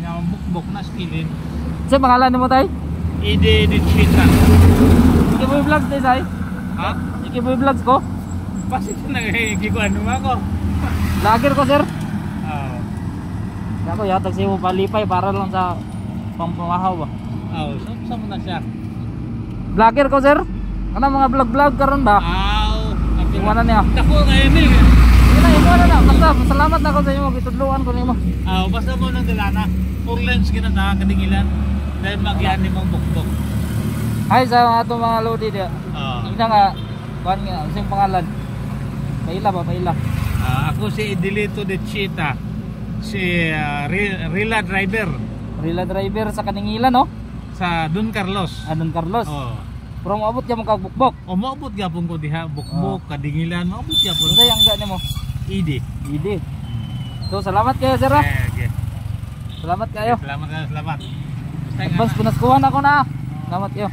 Nga bukbok na skilin. Sa pangalan mo tay? Ide de Chita. Iki mo vlogs tay say? Ha? Iki mo vlogs ko? Pasit na gikuan mo ako. Vlogger ko sir. Oh. Ako yatag siya mo palipay para lang sa pangpangahaw ba? Oh, sa mo na siya. Vlogger ko sir. Ano mga vlog karon ba? Iwanan niya. Dako kayo ni. Iwanan na. Basta salamat na ako sa inyo. Itudluan ko nimo. Basta mo nang dalana. Orlens kita na kadingilan. Dahil magyan ni mong bukbok. Hi sa ato mga lodi dia. Ina nga kuan nga sing pangalan. Paila ba paila? Ako si Idelito de Chita. Si Rila driver. Rila driver sa Kaningilan no? Sa Don Carlos. Don Carlos. Pero maabot ka mo kag bukbok. Maabot gyapon ko diha bukbok kadingilan maabot gyapon. Unsa yang ga nimo? Idi. So salamat kayo sir. Okay. Salamat kayo. Salamat. Advance pinaskuhan ako na. Salamat kayo.